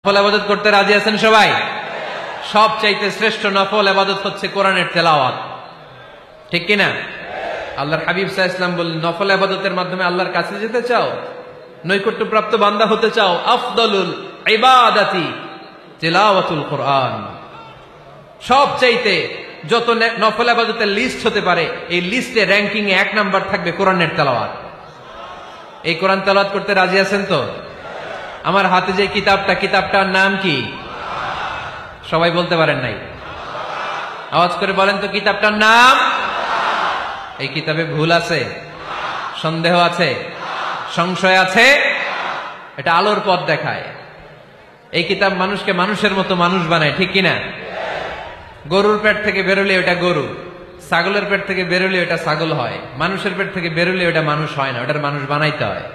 নফল ইবাদত করতে রাজি আছেন সবাই? সবচাইতে শ্রেষ্ঠ নফল ইবাদত হচ্ছে কোরআনের তেলাওয়াত, ঠিক কিনা? আল্লাহর হাবিব সাল্লাল্লাহু আলাইহি ওয়াসাল্লাম বললেন, নফল ইবাদতের মাধ্যমে আল্লাহর কাছে যেতে চাও, নৈকট্যপ্রাপ্ত বান্দা হতে চাও, আফদলুল ইবাদাতি তিলাওয়াতুল কোরআন। সবচাইতে যত নফল ইবাদতের লিস্ট হতে পারে, এই লিস্টে র্যাঙ্কিং এ 1 নাম্বার থাকবে কোরআনের তেলাওয়াত। এই কোরআন তেলাওয়াত করতে রাজি আছেন তো? আমার হাতে যে কিতাবটার নাম কি? সবাই বলতে পারেন নাই? আওয়াজ করে বলেন তো, কিতাবটার নাম? এই কিতাবে ভুল আছে? সন্দেহ আছে? সংশয় আছে? এটা আলোর পথ দেখায়। এই কিতাব মানুষকে মানুষের মতো মানুষ বানায়, ঠিক কিনা? গরুর পেট থেকে বেরোলে ওটা গরু, ছাগলের পেট থেকে বেরোলে ওটা ছাগল হয়, মানুষের পেট থেকে বেরোলে ওটা মানুষ হয় না, ওটার মানুষ বানাইতে হয়।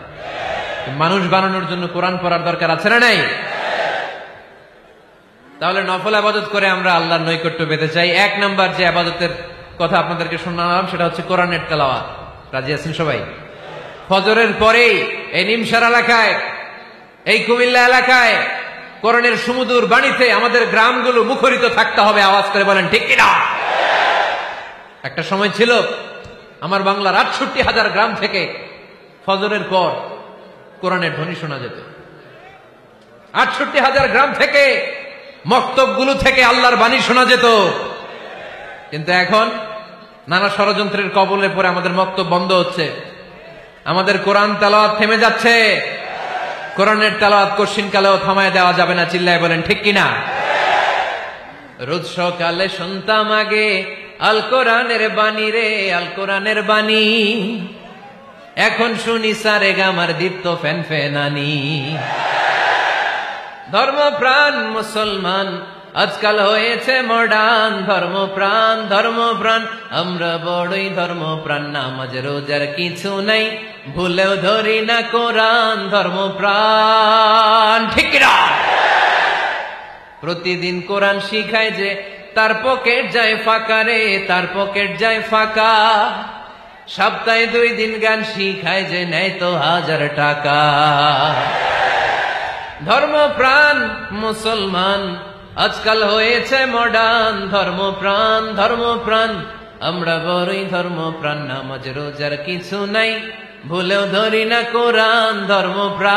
মানুষ বানানোর জন্য কোরআন পড়ার দরকার আছে না নাই? তাহলে নফল ইবাদত করে আমরা আল্লাহর নৈকট্য পেতে চাই। 1 নাম্বার যে ইবাদতের কথা আপনাদেরকে শোনালাম সেটা হচ্ছে কোরআনের তেলাওয়াত। রাজি আছেন সবাই? ফজরের পরেই এই নিমসার এলাকায়, এই কুমিল্লা এলাকায় কোরআনের সুমধুর বাণীতে আমাদের গ্রামগুলো মুখরিত থাকতে হবে। আওয়াজ করে বলেন ঠিক কিনা? একটা সময় ছিল আমার বাংলার 68,000 গ্রাম থেকে ফজরের পর কোরআনের ধ্বনি শোনা যেত। 68,000 গ্রাম থেকে, মক্তবগুলো থেকে আল্লাহর বাণী শোনা যেত। কিন্তু এখন নানা ষড়যন্ত্রের কবলে পড়ে আমাদের মক্তব বন্ধ হচ্ছে, আমাদের কোরআন তেলাওয়াত থেমে যাচ্ছে। কোরআনের তেলাওয়াত কশিন কালেও থামায় দেওয়া যাবে না। চিল্লায় বলেন ঠিক কিনা? রোজ সকালে শুনতাম আগে আল কোরআনের বাণী রে, আল কোরআনের বাণী, এখন শুনি সারে গামার দীপ্ত ফ্যান ফেনানি। ধর্মপ্রাণ মুসলমান আজকাল হয়েছে মডার্ন, ধর্মপ্রাণ ধর্মপ্রাণ আমরা বড়ই ধর্মপ্রাণ, নামাজ রোজার কিছু নাই, ভুলেও ধরি না কোরআন, ধর্মপ্রাণ ঠিক না? প্রতিদিন কোরআন শিখায় যে তার পকেট যায় ফাঁকা রে, তার পকেট যায় ফাঁকা। সপ্তাহে 2 দিন গান শিখায় যে নেয় তো 1000 টাকা। ধর্মপ্রাণ মুসলমান আজকাল হয়েছে মডার্ন, ধর্মপ্রাণ ধর্মপ্রাণ আমরা বড়ই ধর্মপ্রাণ, নামাজ রোজার কিছু নাই, ভুলেও ধরি না কোরআন, ধর্মপ্রাণ।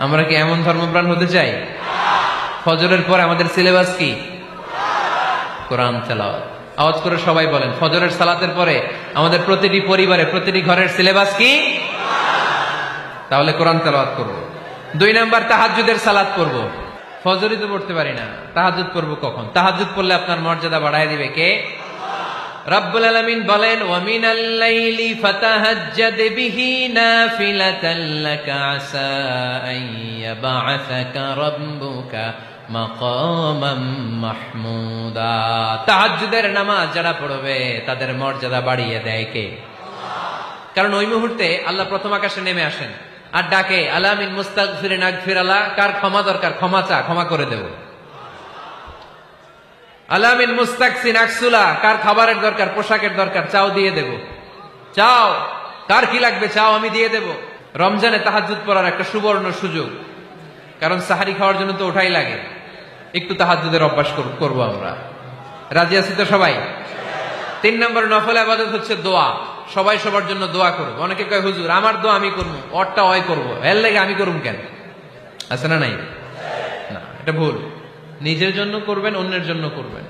আমরা কি এমন ধর্মপ্রাণ হতে চাই? ফজরের পর আমাদের সিলেবাস কি? কোরআন তেলাওয়াত। আওয়াজ করে সবাই বলেন, ফজরের সালাতের পরে আমাদের প্রতিটি পরিবারে, প্রতিটি ঘরের সিলেবাস কি? তাহলে কোরআন তেলাওয়াত করব। 2 নাম্বার, তাহাজ্জুদের সালাত করব। ফজরই তো পড়তে পারি না, তাহাজ্জুদ করব কখন? তাহাজ্জুদ পড়লে আপনার মর্যাদা বাড়ায় দিবে কে? রব্বুল আলামিন বলেন, ওয়া মিনাল লাইলি ফাতাহাজ্জাদ বিহি নাফিলাতান লাকা আসা আন ইয়াবআসাকা রাব্বুকা মাকামান মাহমুদা। তাহাজ্জুদের নামাজ যারা পড়বে তাদের মর্যাদা বাড়িয়ে দেয় কে? কারণ ওই মুহূর্তে আল্লাহ প্রথম আকাশে নেমে আসেন আর ডাকে, আলা মিন মুস্তাগফিরিন আগফির আলা, কার ক্ষমা দরকার ক্ষমা চা, ক্ষমা করে দেব। আলা মিন মুস্তাকসিন আকসুলা, কার খাবারের দরকার, পোশাকের দরকার, চাও দিয়ে দেব। চাও, কার কি লাগবে চাও, আমি দিয়ে দেব। রমজানে তাহাজ্জুদ পড়ার একটা সুবর্ণ সুযোগ, কারণ সাহারি খাওয়ার জন্য তো ওঠাই লাগে। একটু তাহাজ্জুদের অভ্যাস করবো আমরা। রাজি আছি তো সবাই? 3 নম্বর নফল ইবাদত হচ্ছে দোয়া। সবাই সবার জন্য দোয়া করবো। অনেকে কয়, হুজুর আমার দোয়া আমি করবো, ওরটা ওই করবো, এর লেগে আমি করুম কেন? আছে না নাই? না, এটা ভুল। নিজের জন্য করবেন, অন্যের জন্য করবেন।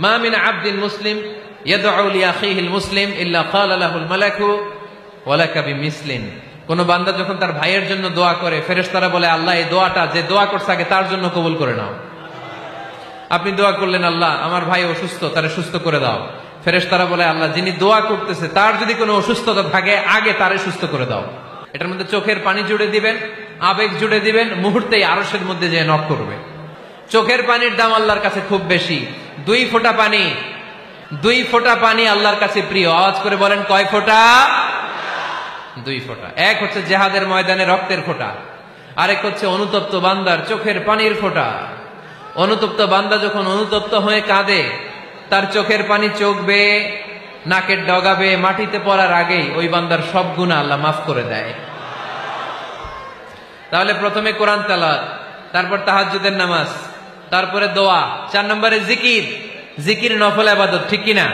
মা মিন আবদিন মুসলিম ইয়াদউ লিআখিহিল মুসলিম ইল্লা ক্বালা লাহুল মালাকু ওয়া লাকা বিমিসলিন। কোন বান্দা যখন তার ভাইয়ের জন্য দোয়া করে, ফেরেশতারা বলে, আল্লাহ এই দোয়াটা যে দোয়া করছে আগে তার জন্য কবুল করে নাও। আপনি দোয়া করলেন, আল্লাহ আমার ভাই অসুস্থ, তারে সুস্থ করে দাও। ফেরেশতারা বলে, আল্লাহ যিনি দোয়া করতেছে তার যদি কোনো অসুস্থতা থাকে আগে তারে সুস্থ করে দাও। এটার মধ্যে চোখের পানি জুড়ে দিবেন, আবেগ জুড়ে দিবেন, মুহূর্তেই আরশের মধ্যে যে নক করবে। চোখের পানির দাম আল্লাহর কাছে খুব বেশি। 2 ফোঁটা পানি, 2 ফোঁটা পানি আল্লাহর কাছে প্রিয়। আওয়াজ করে বলেন, কয় ফোঁটা? 2 ফোঁটা। এক হচ্ছে জিহাদের ময়দানে রক্তের ফোঁটা, আরেক হচ্ছে অনুতপ্ত বান্দার চোখের পানির ফোঁটা। অনুতপ্ত বান্দা যখন অনুতপ্ত হয়ে কাঁদে, তার চোখের পানি চোখ বেয়ে নাকের ডগাবে মাটিতে পড়ার আগেই ওই বান্দার সব গুনাহ আল্লাহ মাফ করে দেয়। তাহলে প্রথমে কোরআন তেলাওয়াত, তারপর তাহাজ্জুদের নামাজ, তারপরে দোয়া, 4 নম্বরে জিকির। জিকির নফল ইবাদত, ঠিক কিনা?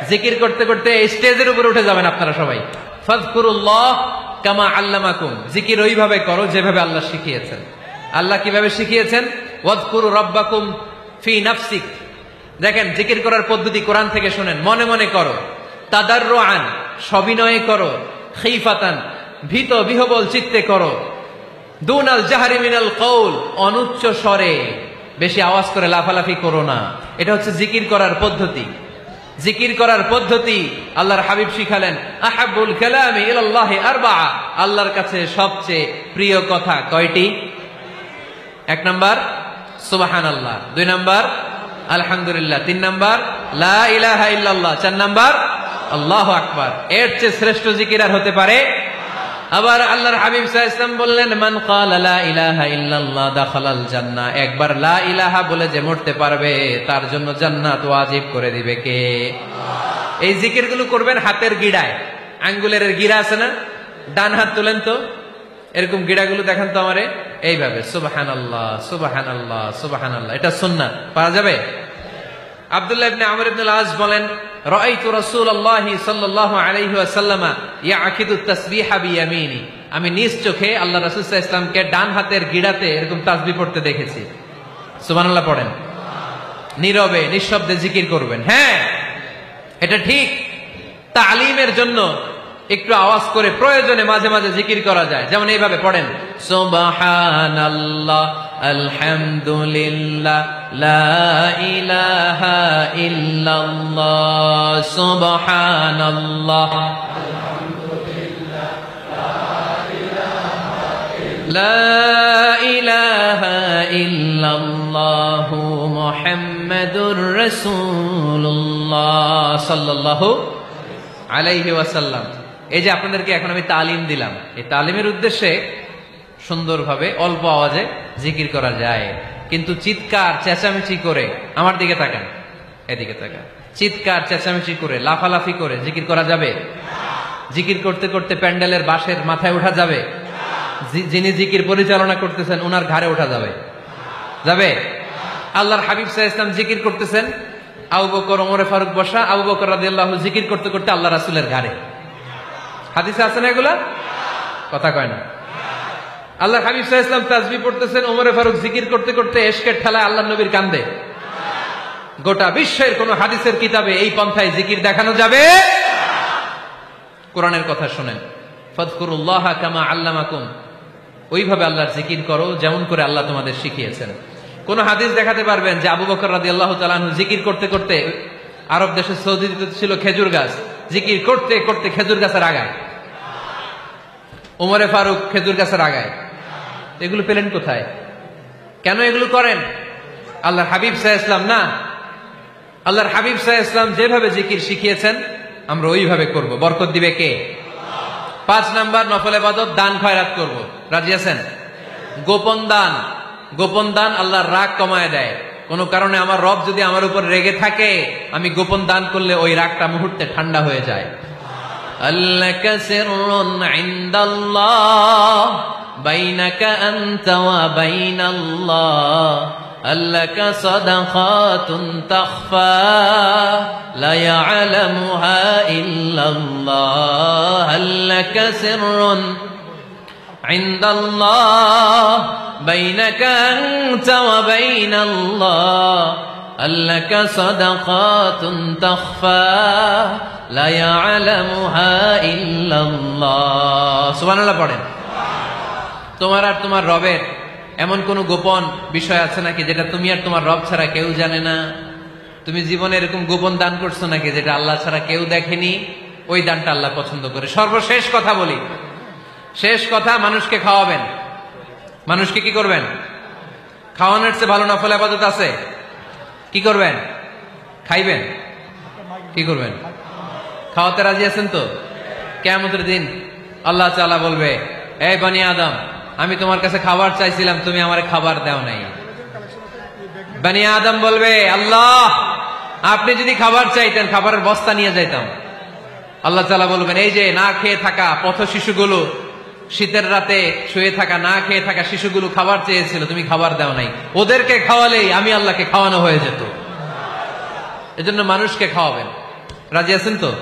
জিকির করতে করতে স্টেজের উপরে উঠে যাবেন আপনারা সবাই। ফাযকুরুল্লাহ কামা আল্লামাকুম, জিকির ওইভাবে করো যেভাবে আল্লাহ শিখিয়েছেন। আল্লাহ কিভাবে শিখিয়েছেন? ওয়াযকুরু রাব্বাকুম ফি নাফসিক। দেখেন জিকির করার পদ্ধতি কোরআন থেকে শুনেন। মনে মনে করো, তাদাররুআন সবিনয়ে করো, খিফাতান ভীত বিহবল চিত্তে করো, দুনাল জাহরি মিনাল কওল অনুচ্চ স্বরে, বেশি আওয়াজ করে লাফালাফি করো না। এটা হচ্ছে জিকির করার পদ্ধতি। জিকির করার পদ্ধতি আল্লাহর হাবিব শিখালেন, আহাব্বুল কালামি ইলাল্লাহি আরবাআ, আল্লাহর কাছে সবচেয়ে প্রিয় কথা কয়টি? 1 নাম্বার সুবহানাল্লাহ, 2 নাম্বার আলহামদুলিল্লাহ, 3 নাম্বার লা ইলাহা ইল্লাল্লাহ, 4 নাম্বার আল্লাহু আকবার। এর চেয়ে শ্রেষ্ঠ জিকির আর হতে পারে? আবার আল্লাহর হাবিব সাল্লাল্লাহু আলাইহি ওয়াসাল্লাম বললেন, মান ক্বালা লা ইলাহা ইল্লাল্লাহ দাখালাল জান্নাহ, একবার লা ইলাহা বলে যে মরতে পারবে তার জন্য জান্নাত ওয়াজিব করে দিবে কে? এই জিকিরগুলো করবেন হাতের গিড়ায়, আঙ্গুলের গিড়া আছে না, ডান হাত তুলেন তো, এরকম গিড়াগুলো দেখেন তো আমারে, এইভাবে সুবহানাল্লাহ সুবহানাল্লাহ সুবহানাল্লাহ, এটা সুন্নাত, পারা যাবে? আব্দুল্লাহ ইবনে আমর ইবনে আল-আস বলেন, রাআইতু রাসূলুল্লাহি সাল্লাল্লাহু আলাইহি ওয়াসাল্লাম ইয়াকিদু তাসবিহা বিয়ামিনি, আমি নিজ চোখে আল্লাহ রাসূল সাল্লাল্লাহু আলাইহি ওয়াসাল্লামকে ডান হাতের গিড়াতে এরকম তাসবিহ পড়তে দেখেছি। সুবহানাল্লাহ পড়েন, নীরবে নিঃশব্দে জিকির করবেন। হ্যাঁ, এটা ঠিক। তালিমের জন্য একটু আওয়াজ করে প্রয়োজনে মাঝে মাঝে জিকির করা যায়, যেমন এইভাবে পড়েন, সুবহানাল্লাহ আলহামদুলিল্লাহ লা ইলাহা ইল্লাল্লাহ, সুবহানাল্লাহ লা ইলাহা ইল্লাল্লাহ মুহাম্মাদুর রাসূলুল্লাহ সাল্লাল্লাহু আলাইহি ওয়াসাল্লাম। এই যে আপনাদেরকে এখন আমি তালিম দিলাম, এই তালিমের উদ্দেশ্যে সুন্দরভাবে অল্প আওয়াজে জিকির করা যায়, কিন্তু চিৎকার চেঁচামেচি করে, আমার দিকে তাকান, এদিকে তাকান, চিৎকার চেঁচামেচি করে লাফালাফি করে জিকির করা যাবে? জিকির করতে করতে প্যান্ডেলের বাঁশের মাথায় ওঠা যাবে? যিনি জিকির পরিচালনা করতেছেন ওনার ঘাড়ে ওঠা যাবে? যাবে? আল্লাহর হাবিব সাল্লাল্লাহু আলাইহি ওয়াসাল্লাম জিকির করতেছেন, আবু বকর ওমর ফারুক বসা, আবু বকর রাদিয়াল্লাহু জিকির করতে করতে আল্লাহ রাসূলের ঘাড়ে। হাদিসে আছে না এগুলা? কথা কয় না। আল্লাহর হাবিব সাল্লাল্লাহু আলাইহি ওয়াসাল্লাম তাসবিহ পড়তেছেন, ওমর ফারুক জিকির করতে করতে ইশকের ঠেলায় আল্লাহর নবীর কান্দে। গোটা বিশ্বের কোন হাদিসের কিতাবে এই পন্থায় জিকির দেখানো যাবে? কোরআনের কথা শুনেন, ফাযকুরুল্লাহ কামা আল্লামাকুম, ওইভাবে আল্লাহর জিকির করো যেমন করে আল্লাহ তোমাদের শিখিয়েছেন। কোন হাদিস দেখাতে পারবেন যে আবু বকর রাদিয়াল্লাহু তাআলা আনহু জিকির করতে করতে, আরব দেশে সৌদিতে ছিল খেজুর গাছ, জিকির করতে করতে খেজুর গাছের আগায়, ওমরে ফারুক খেজুর গাছের আগায়, এগুলো পেলেন কোথায়? কেন এগুলো করেন? আল্লাহর হাবিব সাল্লাল্লাহু আলাইহি ওয়াসাল্লাম না, আল্লাহর হাবিব সাল্লাল্লাহু আলাইহি ওয়াসাল্লাম যেভাবে জিকির শিখিয়েছেন আমরা ওইভাবে করব। বরকত দিবে কে? 5 নাম্বার নফল ইবাদত, দান খয়রাত করব। রাজি আছেন? গোপন দান, গোপন দান আল্লাহর রাগ কমায় দেয়। কোন কারণে আমার রব যদি আমার উপর রেগে থাকে, আমি গোপন দান করলে ওই রাগটা মুহূর্তে ঠান্ডা হয়ে যায়। আল্লাকা সিররুন ইনদাল্লাহ বাইনাকা আনতা ওয়া বাইনাল্লাহ, আল্লাকা সাদাকাতুন তাখফা লা ইয়ালামুহা ইল্লাল্লাহ, আল্লাকা সিররুন ইনদাল্লাহ বাইনাকা আনতা ওয়া বাইনাল্লাহ, আল্লাকা সাদাকাতুন তাখফা লা ইয়ালামুহা ইল্লাল্লাহ। সুবহানাল্লাহ পড়েন। তোমার আর তোমার রবের এমন কোন গোপন বিষয় আছে নাকি যেটা তুমি আর তোমার রব ছাড়া কেউ জানে না? তুমি জীবনে এরকম গোপন দান করছো নাকি যেটা আল্লাহ ছাড়া কেউ দেখেনি? ওই দানটা আল্লাহ পছন্দ করে। সর্বশেষ কথা বলি, শেষ কথা, মানুষকে খাওয়াবেন। মানুষকে কি করবেন? খাওয়ানোর চেয়ে ভালো নফল ইবাদত আছে? কি করবেন? খাইবেন। কি করবেন? খাওয়াতে রাজি আছেন তো? কিয়ামতের দিন আল্লাহ তাআলা বলবে, এই বনি আদম, আমি তোমার কাছে খাবার চাইছিলাম, তুমি আমারে খাবার দাও নাই। বনি আদম বলবে, আল্লাহ আপনি যদি খাবার চাইতেন খাবারের বস্তা নিয়ে যাইতাম। আল্লাহ তাআলা বলবেন, এই যে না খেয়ে থাকা পথ শিশুগুলো, শীতের রাতে শুয়ে থাকা না খেয়ে থাকা শিশুগুলো খাবার চেয়েছিল, তুমি খাবার দাও নাই। ওদেরকে খাওয়ালেই আমি আল্লাহকে খাওয়ানো হয়ে যেত। এজন্য মানুষকে খাওয়াবেন। রাজি আছেন তো?